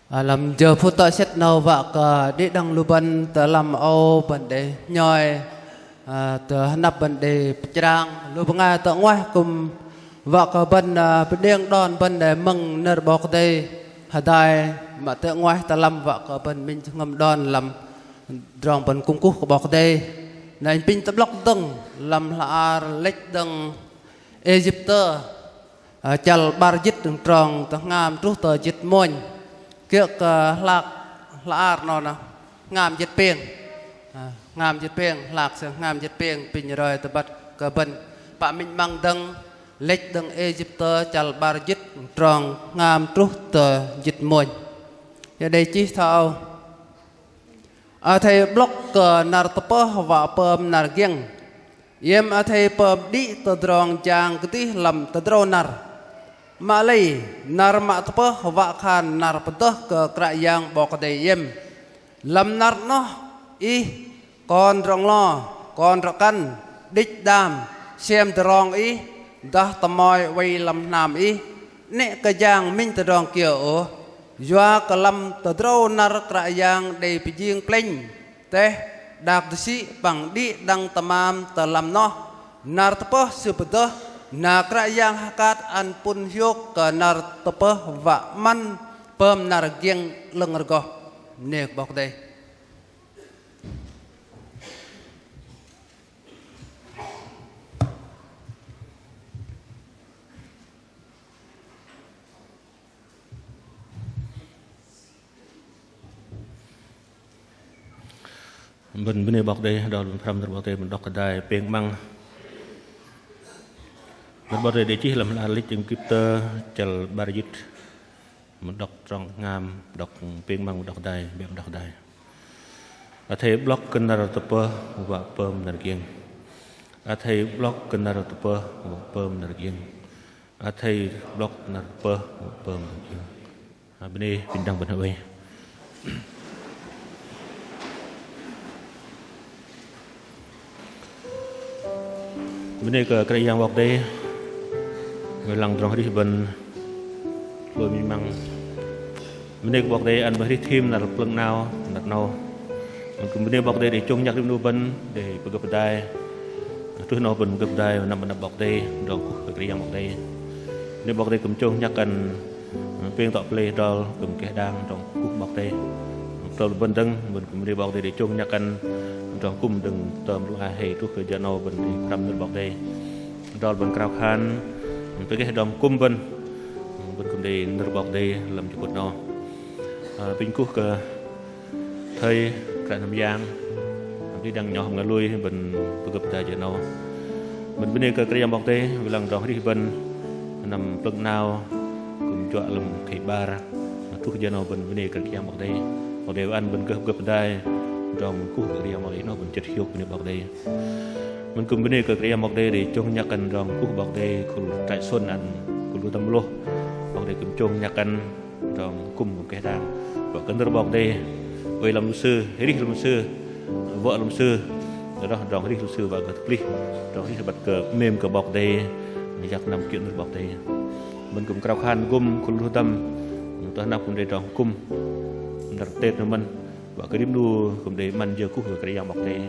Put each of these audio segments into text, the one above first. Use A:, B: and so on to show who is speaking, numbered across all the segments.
A: làm giờ phút tọa xét nào vạ cả đi đăng lưu bần tờ làm ô bần đề nhoi tờ nắp bần đề trang lưu băng ai tờ ngoài cùng vạ cả bần điên đòn bần đề mừng nở bọc đây hà đài mà tờ ngoài tờ làm vạ cả bần mình ngầm đòn làm rong bần cung cú của bọc đây này pin tờ block đằng làm là lệch đằng Egypter chal bar jit đằng tròn tờ ngam trú tờ jit môn kiek lạc lạc nó nè ngam giật pieng ngam giật pieng lạc sẽ ngam giật pieng pin rồi từ bắt cơ bần bạn mình mang đằng lệch đằng Egypter chal bar jit tròn ngam trút từ giật mồi giờ đây chỉ thao thầy block nar tepa và pem nar giang yem thầy pem di từ tròn chang cái làm từ tròn nar Malay nar mak tepa wa khan nar pedah ke krayang bok de yem lam nar no i kon rong lo kon rakan dik dam xem trong i dah tamoy wai lam nam i ne ka jang min trong kio jua kalam tadro nar krayang de pijing pleng teh dak si bang di dang tamam talam no nar tepa sepedah na krayang hakat an pun hyok ke nar tepeh wa man pem nar gieng lengergoh nek bok đây
B: bên bọc đây đó là phần bọc đây mình đọc cái đài pieng măng mình bảo để chỉ làm là lịch trình kịp tơ chal barjit mình đọc trong ngam đọc pieng măng đọc đài biếng đọc đài thầy block kenar tepe và pem nar gieng thầy block kenar tepe và pem nar gieng thầy block nar tepe và pem nar gieng bên đây pindang bên hơi bên đây cái yang bọc đây người lăng trong đi bên lối mi măng bên đây bọc đây ăn bữa đi thêm là lực nào đặt nào bên đây bọc đây để chung nhắc đi nuôi bên để gặp đai trước nó bên gặp đai nằm bên bọc đây rồi cái yang bọc đây đây bọc đây cầm chung nhắc cần phiên tọa play rồi cầm cái đang trong cúc bọc đây rồi bên đằng bên đây bọc đây để chung nhắc cần trong cung đừng tầm lúc hai hệ trước cái giờ nào bên cầm bên bọc đây rồi bên cào khan tới cái đom cung bên cung đây nở bọc đây làm cho cột nó pin cúc thầy cả năm giang đi đằng nhỏ không là lui bên gặp tại giờ nào mình bên đây cái bọc đây lần rồi đi bên nằm plug nào cùng chọn làm cái bar trước giờ nào bên đây cái bọc đây bọc đây ăn bên gặp đây trong cúc cái bọc đây nó bên chật hiu bên bọc đây mình cùng bên đây cái bọc đây để chung nhắcกันtrong cúc bọc đây cùng trại xuân ăn cùng lưu tâm lô bọc đây cùng chung nhắcกันtrong cùng một cái đàn và cái bọc đây với làm sư hết đi làm sư vợ làm sư đó trong đi làm sư và cái pli trong đi bật cờ mềm cờ bọc đây nhắc nằm chuyện bọc đây mình cùng cào khan gum cùng lưu tâm tôi nằm cùng đây trong cung đặt tên của mình và cái điểm đua cùng để mình giờ cúc cái dòng bọc đây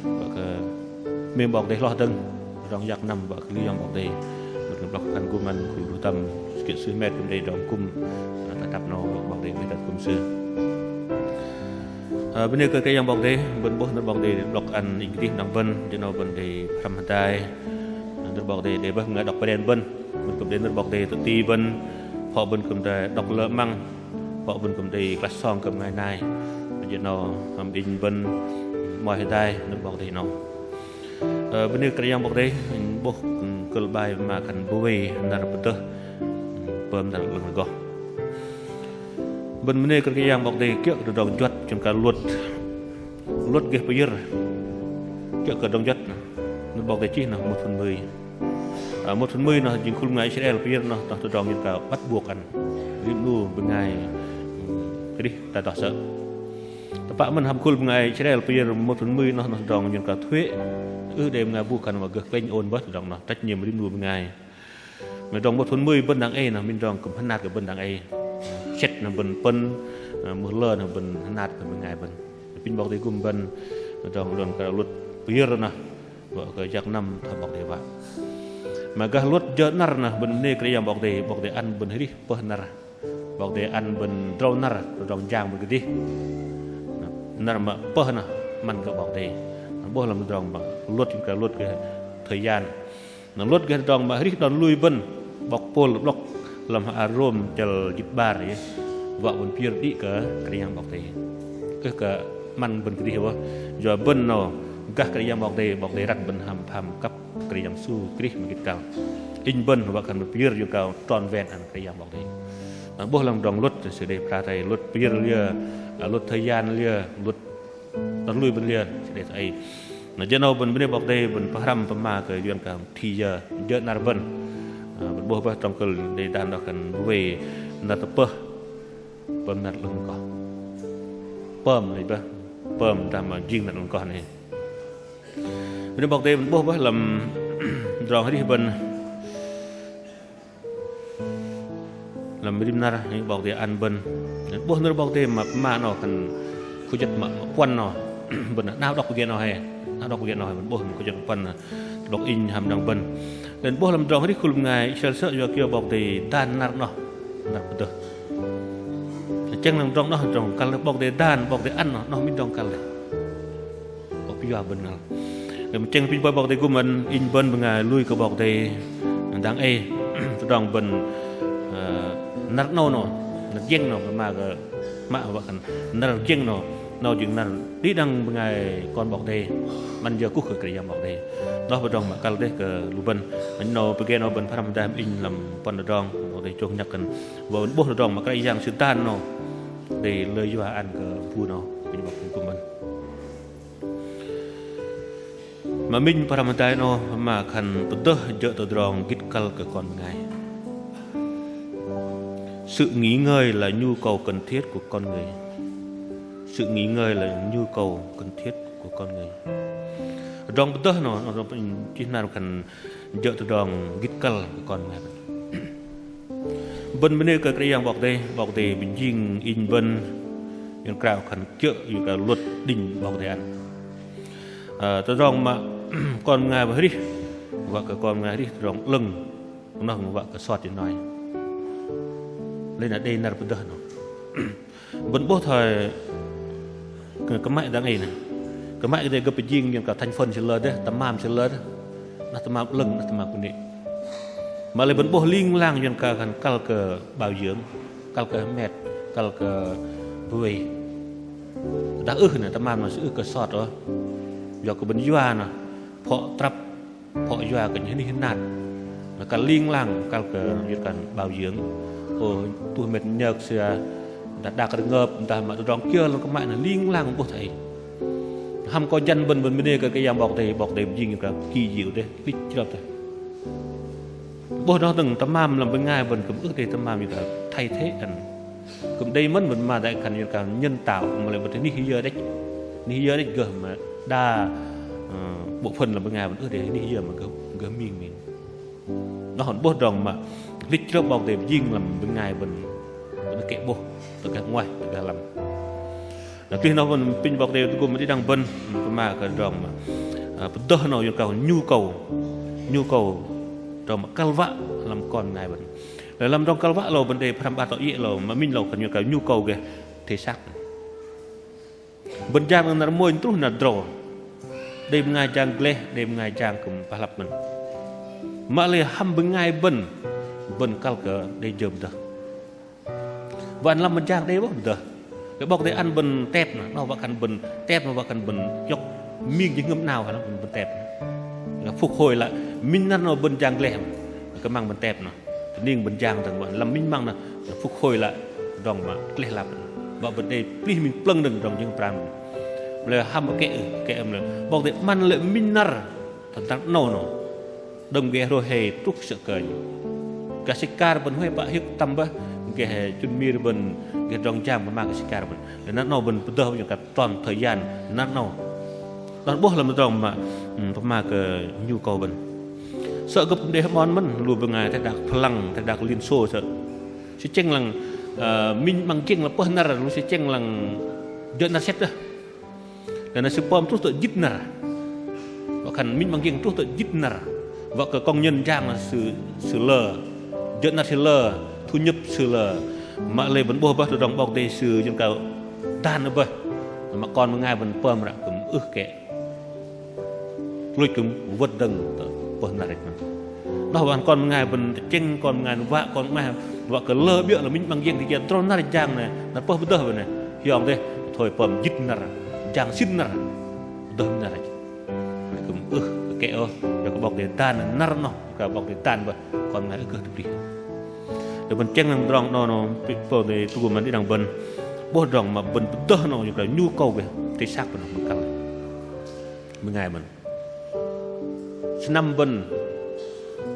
B: và cái mềm bọc đây lo tưng trong giặc nằm và cái dòng bọc đây một bọc khăn của mình cùng lưu tâm kiện sư mẹ cùng đây trong cung là tập nó bọc đây mới đặt cung sư bên đây cái dòng bọc đây bên bố nó bọc đây bọc ăn những cái đằng vân cho nó bên đây làm hạt đai nó bọc đây để bên người đọc bài đèn vân mình cùng đến nó bọc đây tự ti vân họ bên cùng đây đọc lỡ măng họ bên cùng đây class song cầm ngày nay bây giờ nó làm in bên mọi hệ đai nó bọc đây nó bên đây cái dòng bọc đây bố cơ bài mà cần bố về là bật bơm là lần gò bên đây cái dòng bọc đây kiểu được đồng chuột chúng ta luật cái bây giờ kiểu cái đồng chuột nó bọc đây chỉ là 1/10 1/10 nó chính khung ngày Israel bây giờ nó toàn từ đồng chúng ta bắt buộc ăn rim nu bên ngày cái đi ta tỏ sợ tập bạn mình làm khung ngày Israel bây giờ 1/10 nó đồng chúng ta thuế đêm ngày buộc ăn và gật lên ôn bớt đồng nó trách nhiệm rim nu bên ngày mình đồng 1/10 bên đằng A là mình đồng cùng hân nạt của bên đằng A chết là bần phân mưa lơ là bần nát là bần ngày bần pin bọc để cùng bần trong lần cả luật bia rồi nè vợ cái giặc năm thằng bọc để vợ mà cái luật giờ nar nè bần này cái yang bọc để ăn bần hết bờ nar bọc để ăn bần rau nar rau giang bần cái đi nar mà bờ nèมันก็บอกได้บ่ลำดองบ่ลดcái lốt cái thời gian nó lốt cái dòng mà hít đòn lui bên bọc pol bọc làm aroma chal dịp bar ấy vợ bên phía đi cái yang bọc đây cáiมันbên cái gìวะgiờ bên nó các cái yang bọc đây đặt bên hàm cấp cái yang su cái mà cái cao in bên vợ cần bên phíaอยู่cao tròn vẹn ăn cái yang bọc đâyบ่ลำดองลดsự đề pra thầy lốt phía lia lốt thời gian lia lốt đón lui bên lia để thầy nó cho nó bên bọc đây bên paham pama cái duyên cả thì giờ nar bên bên bố bên trong cái để đàn đó cần về nát pơ pơm nát lưng cỏ pơm này pơm làm mà riêng nát lưng cỏ này bên bọc đây bên bố bên làm rong đi bên làm bên nát những bọc đây ăn bên bố nơi bọc đây mà nó cần khu vực mà quan nó bên nào đọc cái nào hay nào đọc cái nào hay bên bố mình có chọn quan đọc in hàm đằng bên dan boh lam drong hari kulum ngai sel juga kio bok de dan nar betul ceng lam drong drong kal bok de dan bok de an no min drong kal bok piwa benar dan ceng pin bok de guman in ben bengai lui ke bok de dang drong ben nar no nar jeng no ma ke ma bakan nar jeng no jeng nar đi đăng bengai kon bok de man giờ cúc ke yang bok de đó bên trong mà cal đấy cái lubên anh nó bây giờ nó bên Pharam Dam in làm phần ở trong để chôn nhặt cần và bên bố ở trong mà cái giang sườn tan nó để lời cho ăn cái phu nó bên bọc của mình mà mình Pharam Dam nó mà khăn bớt giờ từ trong kít cal cái con ngày sự nghỉ ngơi là nhu cầu cần thiết của con người sự nghỉ ngơi là nhu cầu cần thiết của con người rong betul no chỉ nào cần dỡ từ rong gít cal còn ngày bên bên cái yang bọc đây bình dương in bên yang cào cần chợอยู่กับluật đình bọc đây ăn từ rong mà còn ngày mà đi và cái con ngày đi rong lưng nó không vợ cái sọt thì nói lên là đây là betul no bên bố thời cái máy đang này cái máy đây cái bình dương cả thành phần trên lơ đấy tấm màm trên lơ đấy nó tấm màm lưng nó tấm màm quần mà lại vẫn bố linh lang trên cả gần cal cờ bảo dưỡng cal cờ mệt cal cờ vui đã này tấm màm nó sẽ cờ sọt đó giờ cái bình doa nè phọ trap phọ doa cái như thế nào là cả linh lang cal cờ như cả bảo dưỡng tôi mệt nhợt xưa đã cái ngợp ta mà tôi đong kia là cái máy là linh lang bố thầy ham có dân bên đây cái yang bọc đầy riêng cả kỳ diệu đấy biết chưa thôi bố nó từng tấm màm làm bên ngay bên cũng ước đây tấm màm như cả thay thếกันcũng đây mất mình mà đại cần như cả nhân tạo mà lại một cái ní giờ đấy gờ mà đa bộ phận là bên ngay bên ước đây ní giờ mà gờ miên nó hòn bố rồng mà lịch trước bọc đầy riêng làm bên ngay bên nó kệ bố từ cả ngoài từ cả làm khi nó còn pin bọc đều cũng mới đang vân mà cái rồng mà betul nó yêu cầu nhu cầu rồng mà cal vạ làm con ngày vẫn để làm trong cal vạ lầu vấn đề Pharam Bát Ý lầu mà mình lầu cần yêu cầu nhu cầu kìa thể xác bên giang là môi trút là trổ đêm ngày giang lê đêm ngày giang cùng Pha Lập mình mà lại hâm bên ngày bên cal cờ đây dầm được và làm bên giang đây bốc được cái bọc đây ăn bần tép nó vào cần bần tép nó vào cần bần dọc miếng những ngâm nào hay nó bần tép là phục hồi lại minh ăn nó bần giang lẹm cái mang bần tép nó niềng bần giang thằng bạn làm minh mang là phục hồi lại rong mà lẹ lạp và bần đây pli mình plâng đừng rong những pram là ham cái em là bọc đây man lại minh nar thằng tăng nô nó đồng ghé rồi hề trúc sợ cười cái xích car bần huệ bạ hiệp tâm bơ cái chun mir bên cái rong cham mà mang cái xịt bên để nó bên betul như cả toàn thời gian nó bố làm rong mà cái nhu cầu bên sợ gặp để món mình lùi bên ngày thay đặc phăng thay đặc liên xô sợ chỉ chăng là mình bằng chênh là bơ nà lu sẽ chênh là dợt nà xét đó là nó sẽ bom trút tự dít nà và khăn mình bằng chênh trút tự dít nà và cái công nhân giang là sự lờ dợt nà sự lờ thu nhập sự lờ mà lấy vấn bố bác được đồng bọc đây sự dân cao đàn nữa bơ mà con một ngày vẫn bơm ra cũng kệ lôi cũng vượt đằng bơ nà rạch đó bạn con một ngày vẫn chênh con một ngày vạ con một ngày vợ cái lơ bịa là mình bằng riêng thì kia tròn nát giang này nó bơ bơ vậy này hiểu không đây thôi bơm dít nà giang xin nà đơm nà cũng kệ ơ rồi có bọc để tan nà nó cả bọc để tan vậy còn ngày cứ đi rồi mình chênh làm rong nó people để tụi mình đi đằng bên bố rong mà bên tơ nó như là nhu cầu về thì xác của nó mình cần mình ngày mình năm bên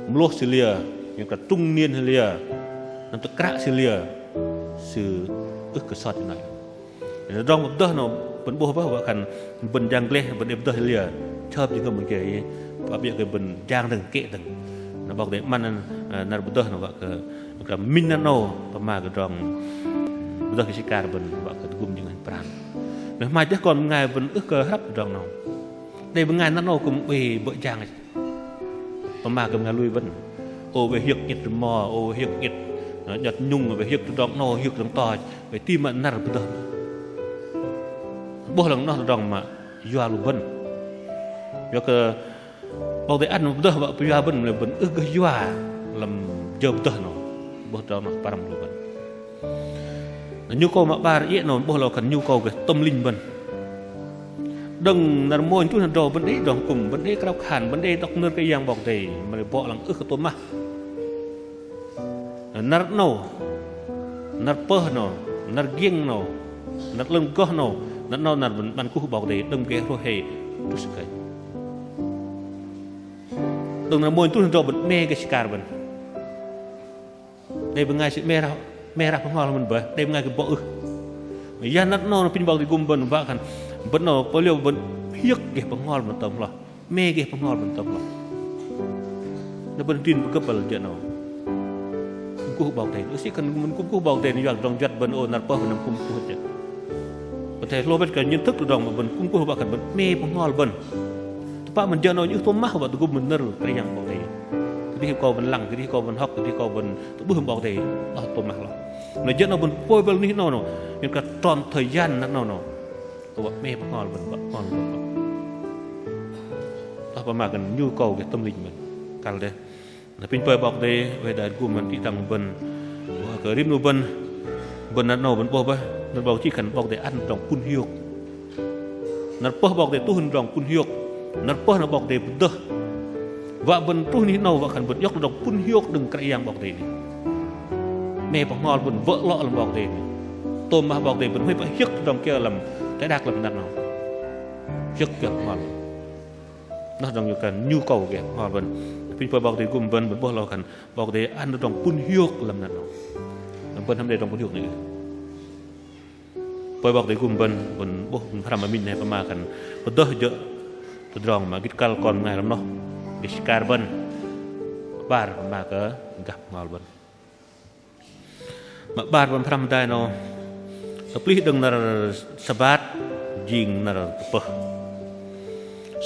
B: mlo Syria như là trung niên Syria nằm từ cả Syria sự cái sọt này rong một tơ nó bên bố bác khăn bên giang lê bên em tơ Syria chớp những cái mình kể và bây giờ cái bên giang từng kệ từng nó bọc để man nó bên tơ nó gọi cái minano mà cái rong bây giờ cái cá bên gọi cái gum những anh pran nếu mai chắc còn ngày vẫn cơ hấp rong nào đây bên ngày nó cũng về vợ giang này mà cầm ngày lui vẫn ô về hiệp nhiệt mò ô hiệp nhiệt nhật nhung về hiệp rong nó hiệp rong to về tim mà nở bên tơ bố lần nó rong mà doa luôn vẫn do cái bao để ăn một tơ vợ doa vẫn là vẫn cái doa làm dơm tơ nó bố rong nó param luôn vẫn nhu cầu mà ba ý nó bố là cần nhu cầu về tâm linh vẫn đừng là môi chút là đồ vấn đề đồng cùng vấn đề cao khản vấn đề đọc nơi cái giang bọc để mà để bỏ lằng cái tôm mà nát nổ nát pơ nổ nát gieng nổ nát lưng cơ nổ nát nổ nát vẫn cú bọc để đừng cái rồi hề chút sự cái đừng là môi chút là đồ vẫn mê cái scar vẫn đây bên ngay sự mê ra không ngon là mình bởi đây bên ngay cái bỏ giờ nát nổ nó pin bọc thì gum vẫn vạ khăn vẫn nó có liều vẫn hiếc cái bằng ngon một tầm là mê cái bằng ngon một tầm là nó vẫn tin một cấp bậc chuyện nào cũng bảo thế nó sẽ cần mình cũng bảo thế như vậy trong giật vẫn ổn nạp bao phần năm cũng hết chuyện có thể lô bên cái nhận thức được đồng mà vẫn cũng bảo cần vẫn mê bằng ngon vẫn bạn mình chơi nó những tôm mắc và tụi mình nở cái dạng bảo thế cái đi câu vẫn lằng cái đi câu vẫn học cái đi câu vẫn tụi bữa bảo thế nó tôm mắc rồi nó giật nó vẫn phôi bên ní nó nhưng cả tròn thời gian nó tôi mê bằng ngon vẫn ngon đó mà cần nhu cầu cái tâm linh mình cần đây là pin bơi bọc đây về đại của mình đi đằng bên cái rim nu bên nó bên bò bay nó bọc chỉ cần bọc để ăn trong cun hiu nó bọc để tu hình trong cun hiu nó bọc để bơ và bên tu ní nó và cần bên dốc trong cun hiu đừng cái yang bọc để mẹ bằng ngon bên vỡ lọ làm bọc để tôm mà bọc để bên hơi phải hiếc trong kia làm cái đặc làm nào hiếc kiểu ngon nó trong cái nhu cầu kiểu ngon bên pin bọc để gồm bên bò lò cần bọc để ăn được trong cun hiu làm nào làm bênทำได้trong cun hiu này bọc để gồm bên bò làm mà mình nàyประมาณกันบนโต๊ะเยอะตัวรองมากินกัลก่อนไงแล้วเนาะดิสการ์บันบาร์มาก็กับงอลบันมาบาร์บันทำได้เนาะสปริตดึงนาสบาทยิงนาเปอ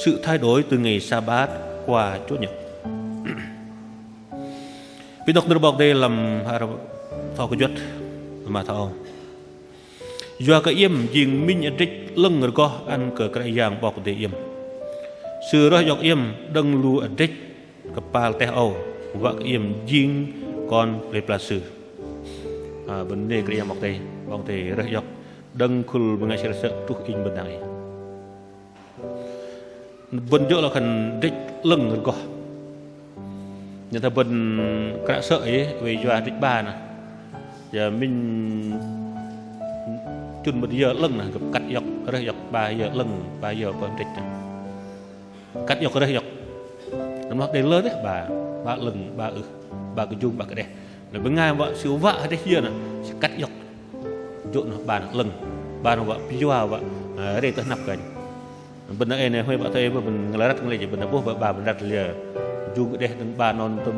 B: sự thay đổi từ ngày sa bát qua Chúa Nhật. Vì đọc được bọc đây làm thọ cái giật mà thọ do cái im dình minh ở trích lưng người co ăn cờ cái giang bọc để im sự đó dọc im đằng lù ở trích cái pal teh âu và cái im dình con lấy plasư vấn đề cái giang bọc đây rất dọc đằng khul bên ngay sẽ sợ trục in bên này bên chỗ là cần trích lưng người co nhưng ta bên cái sợi về do trích ba nè giờ mình chun một giờ lưng nè gặp cắt dọc cái dọc 3 giờ lưng 3 giờ bên trích cắt dọc cái dọc nó để lớn đấy bà lưng bà cái chung bà cái đây là bên ngay vợ siêu vợ đấy kia nè sẽ cắt dọc chỗ nó bà lưng bà nó vợ pi vào vợ đây tới nắp cảnh bên đó này hơi vợ thấy bên là rất là gì bên đó bố vợ bà bên đặt liền chung cái đây bà non tôm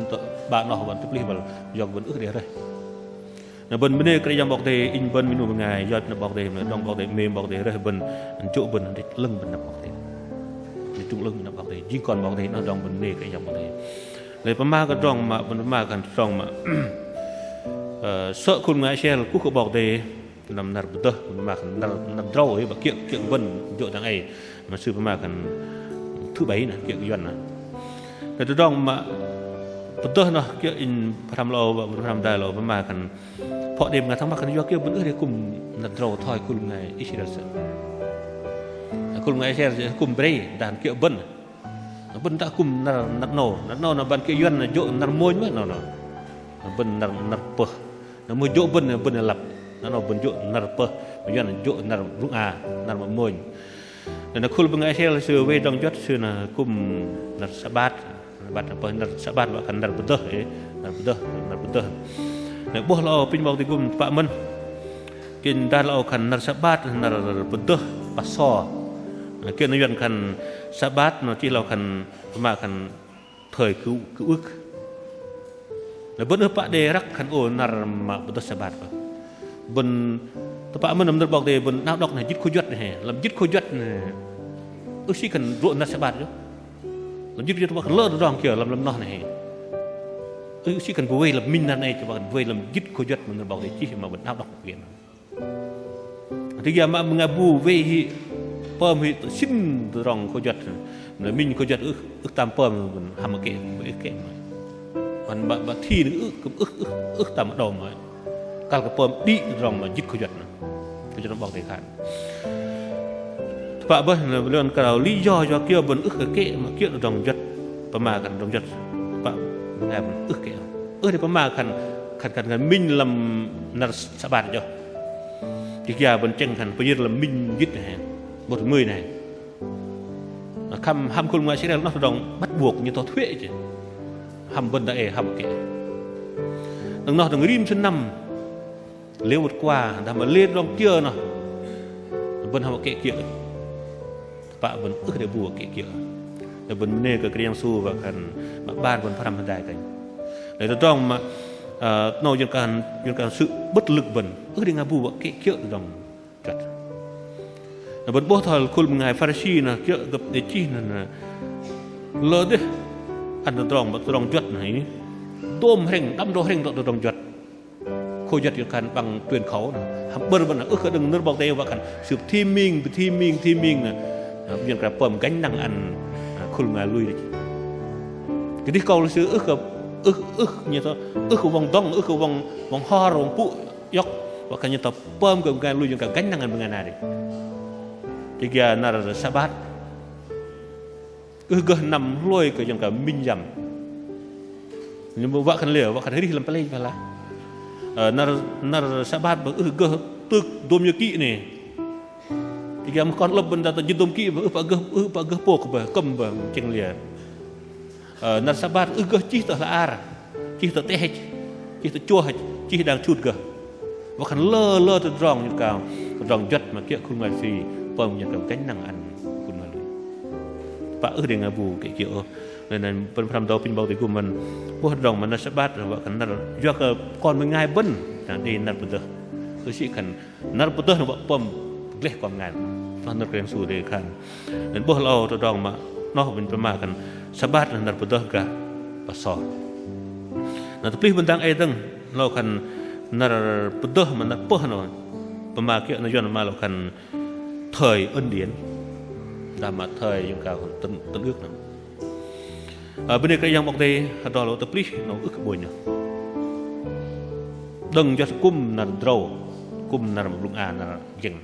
B: bà nó vẫn tiếp liên vào dòng vẫn ước để đây บนไม่ได้กระยำบอกเดอินบนมินูเป็นไงยอดบอกเดมันต้องบอกเดเมมบอกเดเรื่องบนจุบนอันที่ลึงบนนับบอกเดจุลึงนับบอกเดยิ่งก่อนบอกเดนั่นต้องบนเมกระยำบอกเดเลยประมาก็ต้องมาบนประมากันต้องมาเสาะคุณงานเชลกูก็บอกเดนำนับเตอร์มากันนำเท่าไอ้แบบเกี่ยบนโยดังไอ้มาซื้อประมากันทุบใบนะเกี่ยย้อนนะแต่ต้องมาเตอร์เนาะเกี่ยอินพระธรรมเราพระธรรมได้เราประมากันเพราะเดิมกันทั้งมากันยกเกี่ยบนเกุมนัดเราถอยคุณไงอิสราเอลคุณไงอิสราเอลกุมเบรย์ด่านเกี่ยบนtak kum nak no na ban ke yuan na jo nar moy ma no ban nar peh na mo jo ban lap na no ban jo nar peh yuan jo nar rung a nar ma moy na khul bang ai sel se we dong jot se na kum nar sabat apa nar sabat wa kan nar bedeh nar bedeh na boh lao pin bau ti kum pak men kin dan lao kan nar sabat nar bedeh paso kia nó dần khăn sa bát nó chỉ là khăn mà khăn thời cứu ước là vẫn ở bãi đề rắc khăn ổn nà mà bắt đầu sa bát vào bên tập bãi mình nằm được bọc đề bên áo đọc này dứt khôi duất này làm dứt khôi duất này ước sĩ khăn ruộng nà sa bát chứ làm dứt khôi duất lỡ được rong kiểu làm nó này ước sĩ khăn vui làm minh này cho bạn vui làm dứt khôi duất mình bọc đề chỉ mà bên áo đọc kiện thì giờ mà mình abu vềเพิ่มให้สิ้นรองเขาจัดเลยมินเขาจัดตามเพิ่มมันทำมาเก่งเก่งมันบางที่นึงตามมาดอมเลยการกับเพิ่มดีรองมายึดเขาจัดนะเขาจะต้องบอกในขันถ้าบ่เรื่องการเราลี้ย่อเกี่ยวบนเก่งมาเกี่ยวรองจัดประมาณกันรองจัดปะงานมันเก่งที่ประมาณกันมินลำนัดสบายจ้ะที่ยาบนเจ้งขันไปยึดลำมินยึดแห่งบทมือnày hamคุณมาใช่แล้วนักดองbắt buộc như tao thuế chứ ham bên đại ham kệ đằng nọ đằng rim chân năm liêu một qua đằng mà lên đong kia nọ bên ham kệ kia bạn bên để bùa kệ kia để bên nề cái riêng su và cần ban bên phát âm đại cảnh để tao trong mà nô dân can sự bất lực bên để ngà bùa kệ kia đong chặt bên bố thằngคุณงานฟาริสีนะเกี่ยวกับเด็กจีนนะเลิศดิอันตรองจัดไหนต้มแห้งดำโดแห้งตรองจัดโคจัดอยู่กันบังเตือนเขานะทำเบอร์บันนะก็ดึงนึกบอกเดียวว่ากันสืบทีมิงนะยังกระเปิ่มกันดังอันคุณงานลุยเลยcáiที่เขาซื้อnhư thế của vòng đông của vòng ho rồi phụ yóc và cái như tập ปิ่มกับงานลุยยังกับกันดังอันเป็นงานอะไรjika nar sabat geh nam loi ke yang ka minjam ni bawa kan leo bawa kan hari lam pelai pala nar sabat geh tuk dom yaki ni jika makon leb benda ta jidom ki pa geh pok ba kem ba ceng lia nar sabat geh chi ta laar chi ta teh chi ta chua chi đang chut geh bawa kan lơ ta drong như cao drong jat ma kia khung mai siเพิ่มอย่างกับกันนั่งอันคุณมาเลยปะเรื่องอาบูเกี่ยวเลยนั่นเป็นพรำดาวพินเบาติกุมันพวกดองมันนัสบัดว่ากันนั่นยกก่อนมันง่ายบิ้นแต่ดีนั่นเป็นตัวคือสิกันนั่นเป็นตัวว่าเพิ่มเล็กกว่างานตอนนั้นเรียนสู่เด็กขันนั่นพวกเราตัวดองมานอกเป็นประมาณกันสบัดนั่นเป็นตัวกับปัสสาวนั่นตัวพลิกบนทางไอ้ตั้งเราคันนั่นเป็นตัวมันนั่นเพิ่มหน่อยประมาณเกี่ยวนายนมาเราคันthời ân điển là mà thời những cao tân ước nữa bên đây cái yang bọc đây đó là tập lý nó ước bồi nhở đừng cho cung là trâu cung là lùng à là dừng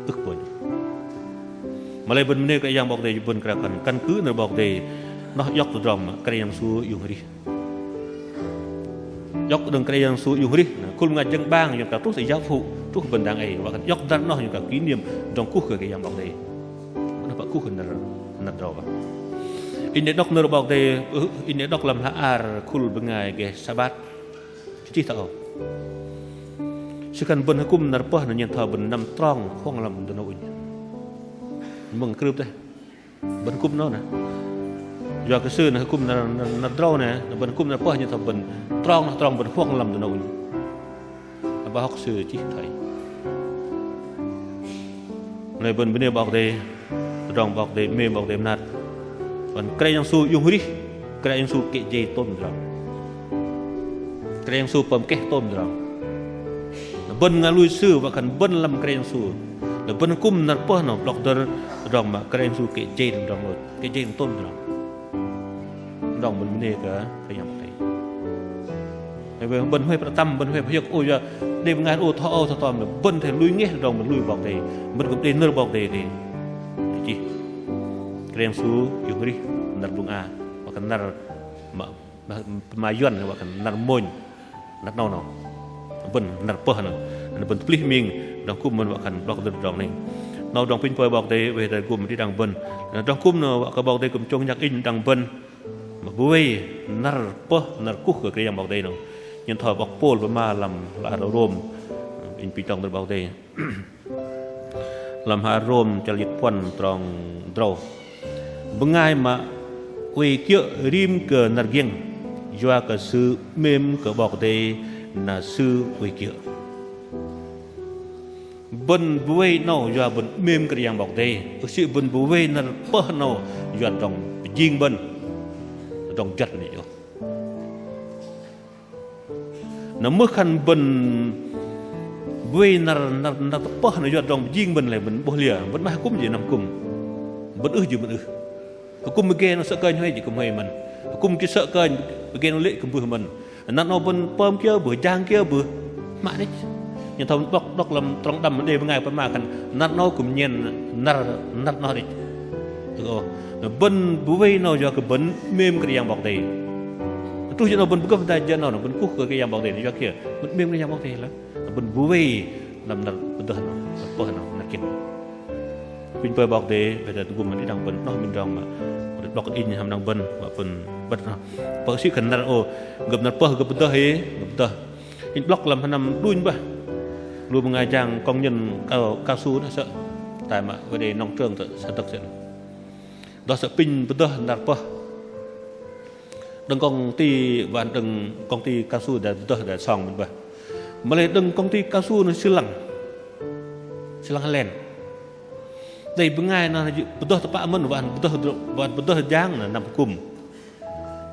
B: ước bồi mà lại bên đây cái yang bọc đây bên cái căn cứ là bọc đây nó dốc từ rồng cái yang su dùng đi dốc đừng cái yang su dùng đi cung là dân bang những cả tốt sẽ giáo phụทุกคนดังไอ้ว่ากันยกดันน้อยอยู่กับกินเนียมตรงคู่เคยกันยังบอกเลยมันแบบคู่คนนั่นเราอ่ะอินเดียดอกเนอร์บอกเลยอินเดียดอกลำละอาร์คุลเป็นไงแกสบัดที่ต่อสิกันบนกุ้มนรพนั่นยังเท่าบนน้ำตรองห้องลำตัวนู้นมึงกรึบเลยบนกุ้มโน่นนะยากระซื้อนะกุ้มนั่นเราเนี่ยบนกุ้มนรพยังเท่าบนตรองบนห้องลำตัวนู้นบ bao học sư chỉ thầy này bên bên bọc đây rong bọc đây mềm bọc đây nát còn cái yang su dùng đi cái yang su kệ dây tôm rồi cái yang su pom kẹt tôm rồi bên ngã lui sư và cần bên làm cái yang su là bên cung nát pơ nó bọc đây rong mà cái yang su kệ dây rong rồi kệ dây tôm rồi rong bên bên cái yang về bên huệ tâm bên huệ phật ôi giờ đêm ngày ô thọ tòm là bên thầy lui nghe rong mình lui bọc đây bên cũng đến nơi bọc đây thì chi keren su yung ri nar bunga wakan nar mayuan wakan nar moñ nar no ben nar peh no ben plih ming dong kum men wakan blok dong ning no dong pin poi bok de we da kum di dang ben dong kum no wak ka bok de kum chong yak in dang ben ma buai nar peh nar kuh ke kren bok de no nhân thọ bok pol ma lam la rom in pi tong bok de làm hà rôm cho liệt quân trong trâu bưng ai mà quỳ kia rim cờ nạt giang doa cờ sư mềm cờ bọc đây là sư quỳ kia bần bùi nâu doa bần mềm cờ giang bọc đây sự bần bùi là bơ nâu doa trong giang bần trong chật này cho nó mới khăn bần vì nar pah nó do trong riêng mình lại mình bồi lìa vẫn mai cúng gì nằm cùng vẫn gì vẫn cúng cái kia nó sợ cơn hay gì cũng hay mình cúng cái sợ cơn cái kia nó lệ cũng vừa mình nó vẫn pom kia bữa trang kia bữa mãi đấy nhưng thằng đọc làm trong đầm đây ngày bên mà cần nó cũng nhiên nó đấy nó bên bùi nó do cái bẩn mềm cái yang bọc đây tôi cho nó bên bữa cái tay nó bên cúc cái yang bọc đây nó do kia bên mềm cái yang bọc đây là bên bùi làm nợ betul apa nak nakin pin per bọc de pada tu mình đi đăng bên nó mình rong mà bọc in ham đăng bên mà phần bật bọc sĩ khẩn nợ ô gặp nợ per gặp betul he gặp betul in block làm năm đuôi ba luôn một ngày chàng công nhân cao su nó sợ tại mà vấn đề nông trường sẽ thực hiện đó sợ pin betul nợ per đừng công ty và đừng công ty cao su để betul để song mình ba mà lại đừng công ty cao su nó Sri Lanka Highland đây bữa ngày nó betul tepat men betul giang là nằm cùng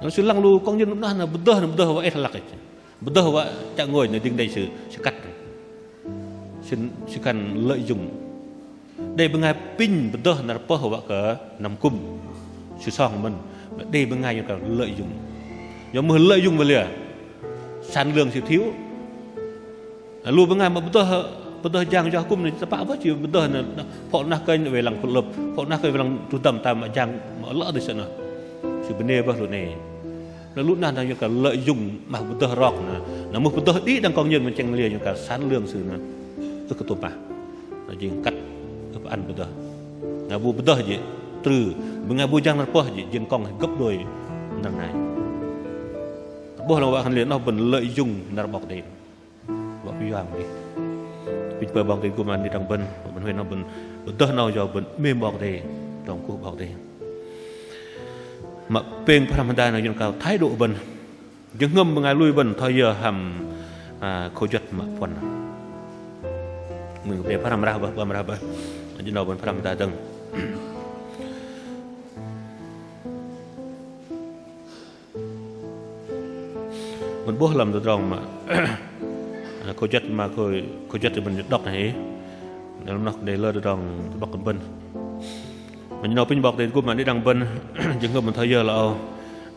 B: nó Sri Lanka lu công nhân lúc đó là betul wa ethalak betul wa chạng ngồi nó đinh đây sự cắt sự cần lợi dụng đây bữa ngày pin betul là betul wa ke nằm cùng sự song mình đây bữa ngày nó lợi dụng giống như lợi dụng về liền sản lượng sự thiếu lu bengai ma betul jang jo hukum ni tepak apa ci betul na phok nah keun we lang pelep phok nah keun we lang tutam tam jang ma lỡ di sana sebenarnya bah lu ni lalu nah na ka lợi dụng mà betul rok na mu betul đi đang công nhân mình chang lia ka sản lượng sự na tu ka tupa na jing kat ka an betul na bu betul je trừ bengai bu jang na poh je jing kong gấp đôi nan này boh lang wa kan lia no ben lợi dụng na bok dei bọc yuang đi pin per bọc đây của mình đi đằng bên huệ nó bên đỡ nào cho bên mềm bọc đây trong cuộc bọc đây mà bên Pramada nó dùng cao thái độ bên những ngâm bằng ai lui bên thôi giờ hầm khôi giật mà phần mình về Pramada những nào bên Pramada đằng mình bố làm được rồi mà khôi chất mà khôi chất thì mình đọc này nếu nó để lơ được rong bọc con bên mình nói pin bọc thì cũng mà đi đằng bên những người mình thấy giờ là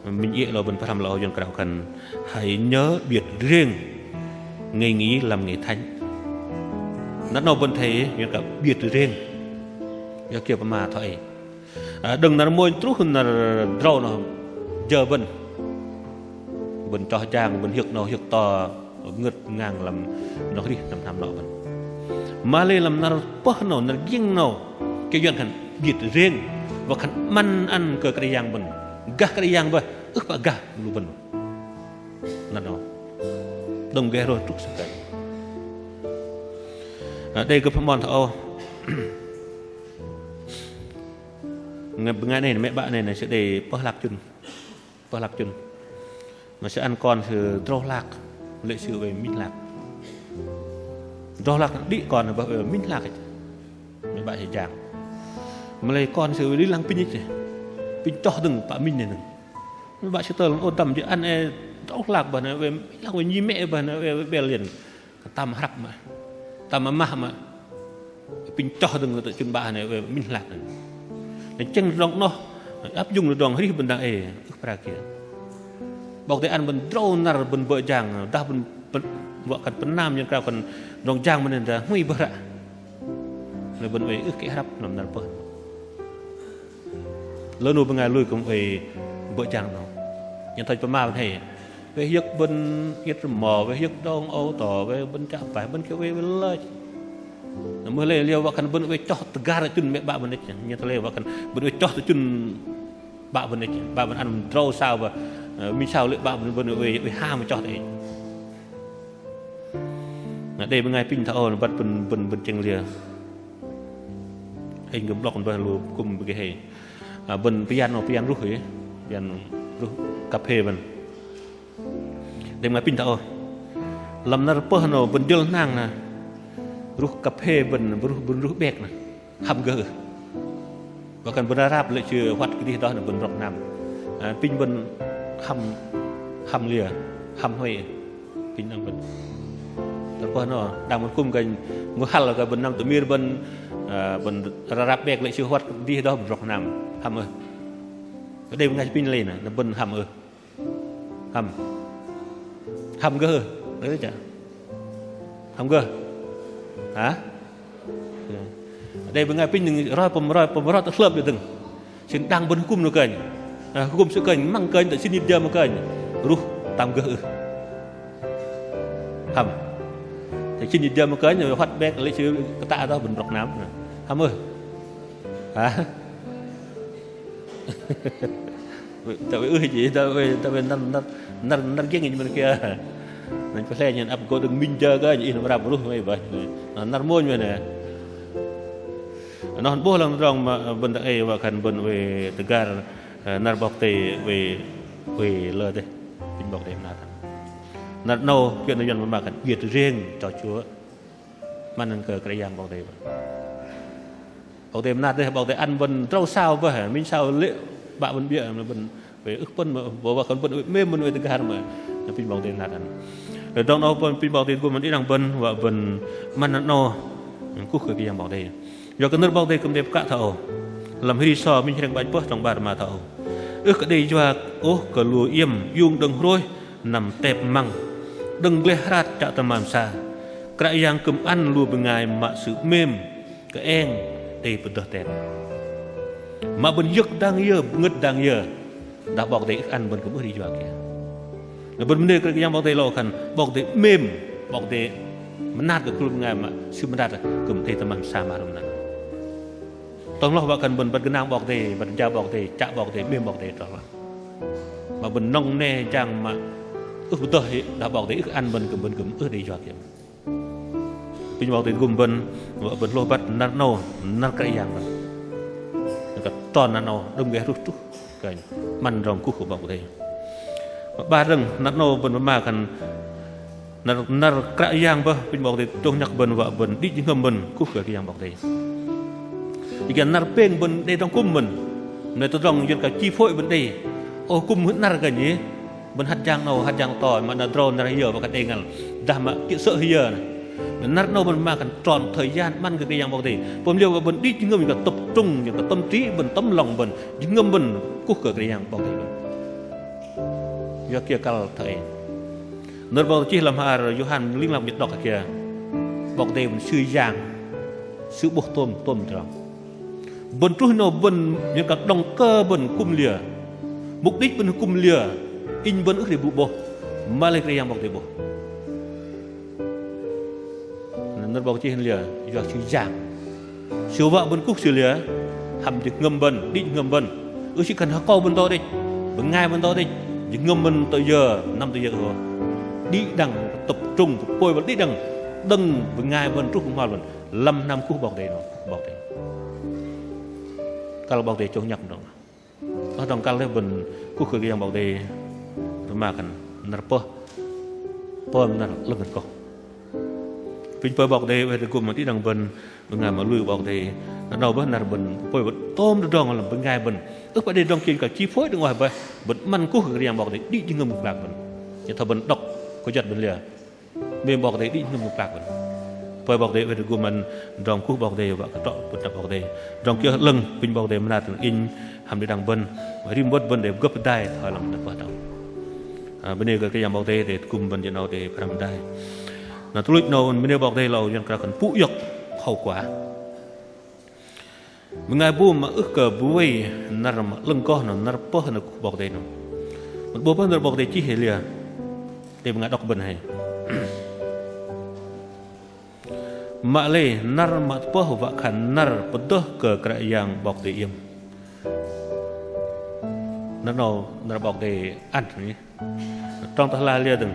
B: mình nghĩ là mình phải làm là dần cả cần hãy nhớ biệt riêng nghề nghĩ làm nghề thánh nó nói bên thấy như cả biệt riêng như kiểu mà thôi đừng là môi trút là rau nó giờ bên cho trang bên hiệp to ngật ngang làm nó đi làm nọ vậy mà lên làm nào bớt nào nó riêng nào cái chuyện cần biệt riêng và cần man ăn cờ cái giang bẩn gà cái giang vậy ức và gà lu bẩn là nó đồng ghé rồi trúc sạch đây cái phần mòn thọ ngày này mẹ bạn này sẽ để bớt lạc chun mà sẽ ăn con thì trâu lạc lệ sự về minh lạc đó là đi còn là mình là cái mấy bạn chàng mà lấy con sự đi lăng pin chứ pin cho đừng bạn mình này đừng mấy bạn sẽ tờ ôn tầm chứ ăn ốc lạc bà này về lạc về nhi mẹ bà này về liền tầm hấp mà tầm mà pin cho đừng là tự chân bà này về mình lạc này để chân rong nó áp dụng được đòn hết bên đằng ức ra kiaบอกแต่อันบนโดรนน่ะบนเบอร์จางดาบนว่ากันเป็นน้ำยังกล่าวกันดองจางมันเนี่ยหุ้ยบระเลยบนเวอึกแก่รับนำนันเปิดแล้วนูเป็นไงลุยกับเวเบอร์จางเนาะยังทันประมาณให้เวยึกบนยึดหมอเวยึกดองเอาต่อเวบนจ่าไปบนเกี่ยวเวเลยเมื่อเรียกว่ากันบนเวจ่อตะการจุนแม่บ้าบนนี้ยังทะเลว่ากันบนเวจ่อตะจุนบ้าบนนี้บ้าบนอันโดรซาวว่ามีชาวเลือกบ้าบนเวห้ามาจ่อเองđây bên ngay pin thao bắt bên chân lia hình cái block bên lùi cùng cái hệ bên pian rút hủy pian rút cà phê bên đây ngay pin thao làm nار pơ nó bên điêu nang nè rút cà phê bên rút bẹt nè hamburger và cần bên Arab lại chưa hoạt cái gì đó là bên rock nam pin bên ham lia ham huệ pin đang bên terus no, dah menkum kan, muhal kan benam tu mir ben rarap bek lek syuhat di dah berok nam, ham đây mengai pin lain na, ben ham ham ke, đấy chứ, ham ke, hả? Đây mengai pin yang roi terselap dia teng, sing dang ben hukum nu kan, hukum sekan, mang kan tak sini dia makan, ruh tam ke, ham. Khi nhìn ra một cái người phát bét lấy chữ cái tạ đó bình rọc nám nè, ham ơi, hả? Tại vì ơi gì, tại vì năn cái gì bên kia, nên có lẽ nhận áp có đừng minh chơi cái gì nó làm luôn vậy, năn môi như này, nó bố lần rong mà bên đây và cần bên về từ gar năn bọc tề về lời đây, bình bọc tề năn nát nô chuyện này dân mà cần biệt riêng cho Chúa mà nên cờ cái giang bảo tề nát đây bảo tề ăn bần trâu sao vậy mình sao lệ bạn bần bịa là bần về ức bần mà bảo bà còn bần mê bần về từ gan mà pin bảo tề nát ăn rồi trong đó pin bảo tề của mình đi đằng bần và bần man nát nô cúc cái giang bảo tề do cái nước bảo tề cũng đẹp cả thầu làm hơi so mình đang bánh bớt trong bàn mà thầu ức cái đây cho ô cái lúa yếm dùng đằng roi nằm tẹp măng đừng lê rát chạ tầm màm xa cái yang cầm ăn lùa bên ngài mà sự mềm cái en đây bên đợt tẹp mà bên giấc đang dơ ngất đang dơ đãบอกđể ăn bên cũng đi vào kìa rồi bên đây cái yangบอกđể lo khănบอกđể mềmบอกđểมันnát cái lùa ngài mà sựมันnát cầm thay tầm màm xa mà rồi nèต้องloว่ากันbên cái nang บอกđể bên cha บอกđể chạ บอกđể mềm บอกđể rồi mà bên nong nè chàng mà betul dah bawa dia an ben di jual dia. Pinjau dia ben lobat narno nar kaya ben. Dekat ton narno dong dia rutuh kan man rong kuh bawa dia. Bareng narno ben memakan nar kaya bah pinjau dia tong nyak ben wa ben di jengam ben kuh kaya bawa dia. Jika nar peng ben dia tong kum ben. Nơi tôi rong dân cả chi phối bên đây, ô kum hút nar cái gì? Bên hạt giang tỏi mà nó drone ra hiểu và cái đây ngàn đã mà kỹ sợ hiểu này nát nâu bên mà cần tròn thời gian man cái giang bao thìผมเรียกว่าbên đi ngâm mình tập trung những cái tâm trí bên tấm lòng bên ngâm bên cúc cái giang bao thì do kia cal thời nơi bao chỉ làm hà rồi Johan linh làm việc đọc kia bao thì bên sư giang sư bột tôm tròn bên trôi nâu bên những cái đồng cơ bên cung lìa mục đích bên cung lìa in bên ước để bù bò mà lại cái yang bọc để bò nó bọc chỉ hình lìa do chữ giảng siêu vợ bên cúc siêu lìa hầm được ngâm bần đi ngâm bần chỉ cần câu bên to đi bên ngay bên to đi những ngâm bần tới giờ 5 tới giờ rồi đi đằng tập trung bồi vẫn đi đằng đằng bên ngay bên trúc cũng hoa luôn 5 năm cúc bọc để nó bọc để kalau bọc để cho nhập dong ở trong kalau bên cúc cái yang bọc để makan nar po nar lengan ko Pin poi bọc đây về gồm một tí đằng bần ngài mà lùi bọc đây nó đâu bớt nار bần poi bớt tôm được dong làm bên ngài bần ước bữa đây dong trên cả chi phối được ngoài bờ bớt man cú hưởng riêng bọc đây đi như ngâm một lạc bần chỉ thà bần độc có giật bần lìa bên bọc đây đi ngâm một lạc bần poi bọc đây về gồm mình dong cú bọc đây và cái trọ bật đập bọc đây dong kia lưng pin bọc đây mình là in hàm đi đằng bần và rim bớt bần để gấp đai thôi làm được vào đâu bên đây cái yang bọc đây để cùng bần cho nó để làm đai nah tulis no menir bọc đây là yang kerakan pu yok hậu quả mengai bu ma ước cờ buai nar ma lưng co nó nar po nó bọc đây nó một bộ phận bọc đây chỉ hệ lia để mengai đọc bên này ma le nar ma po và khan nar pedoh ke kerajaan bọc đây im nó nar bọc đây ăn nhỉ trong ta la lia đừng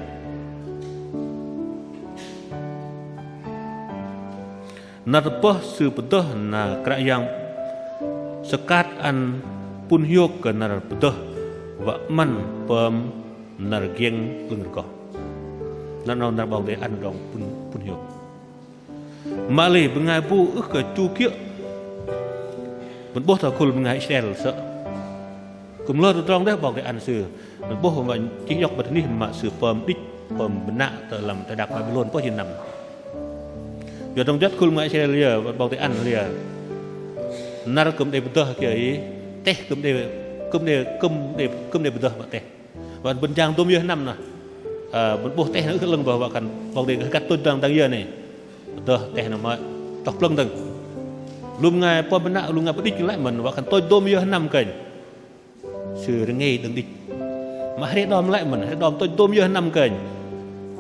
B: narpoh su pedoh na kerajaan sekat an pun hiok ke nar pedoh wa man pem nar gieng lưng ko nar bọc để ăn rong pun hiok mali bengai bu ước ke chu kia một bố thằng khul bengai Israel sợ cùng lo trong đấy bọc để ăn sừ một bố mà chính dọc bật ní mà sừ pem đích pem bena tự làm tự đặc Babylon có hiện nằm giờ trong chất khul ngay xe lia bọc để ăn lia nar cơm để bữa kia teh cơm để bữa bạc teh và bên trang tôm như năm nè bên bột teh nó cứ lưng vào và cần bọc để cắt tôn trang giờ này bữa teh nó mới tóc lưng từng lùm ngay po bên nạo lùm ngay bất đích lại mình và cần tôi tôm như năm cảnh sự nghe đừng đi mà hết đom lại mình hết đom tôi tôm như năm cảnh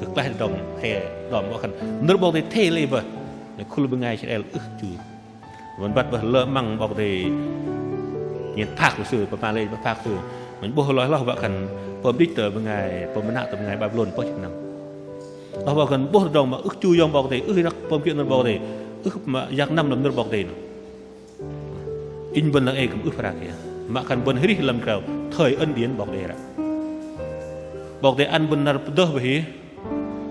B: cực lại đom hè đom và cần nước bọc để thê lên vậy khul bengai Israel chuมันบัดบ่เลอะมั่งบอกได้เห็นภาคซื่อประมาณเลยภาคซื่อมันบ่ร้อยเราว่ากันปอมดิเตอร์เป็นไงปอมมณะเป็นไงบาบิโลนป้อชินำเราว่ากันบ่ดองมาจูยองบอกได้รักปอมเกี่ยนบอกได้มาอยากนำลำนบอกได้อินบนนังเอกกับพระเกียมากันบนฮิริลำกล่าวเถยอันเดียนบอกได้ละบอกได้อันบนนารเดอไปฮี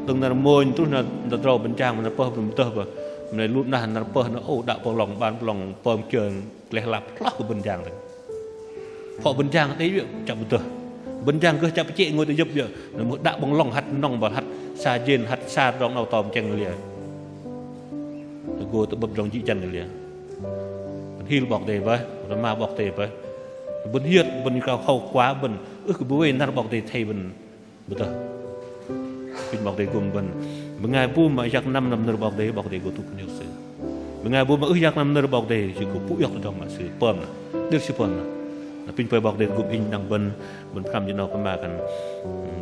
B: ตรงนารมวยตุนนารดรอบรรจางมันนารเปอร์มันเตอร์ ในรูปนั้นนารเปอร์นโอ้ดาวปลองบานปลองเปิมเชิงเละลับพลักกับบรรจางเลยพอบรรจางได้เยอะจับตัวบรรจางก็จับเจ๊งวยได้เยอะเยอะในหมดดาวบังลองหัดน้องบ่หัดซาเย็นหัดซาดองเอาตอมจังเลยกูตัวบบรองจีจันเลยที่เราบอกเดย์ไปเรามาบอกเดย์ไปบนเฮียดบนเข้าคว้าบนบุ้ยนั่นบอกเดย์ไทยบนบุตรเป็นบอกเดย์กลุ่มบนบางไงผู้มาอยากนำนรบอกเดย์บอกเดย์กูทุกคนอยากซื้อบางไงผู้มาอยากนำนรบอกเดย์จึงกูผู้อยากจะต้องมาซื้อเปิ่มนะเลือกซื้อเปิ่มนะเป็นไปบอกเดย์กลุ่มอินดังบนคำยันเอากันมากัน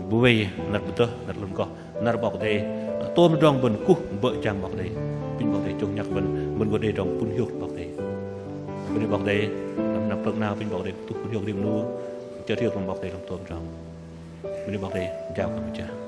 B: บุ้ยนั่นบุตรนั่นลุนก็นั่นบอกเดย์ตัวมันดองบนกู้เบอจังบอกเดย์เป็นบอกเดย์จงยักบนบอกเดย์ดองปุ่นหิวบอกเดย์บนบอกเดย์นำเปิกนาเป็นบอกเดย์ทุกปุ่นหิวเรียมรู้เจอเที่ยวของบอกเดย์ลงตัวมันดองบนบอกเดย์เจ้ากันจ้า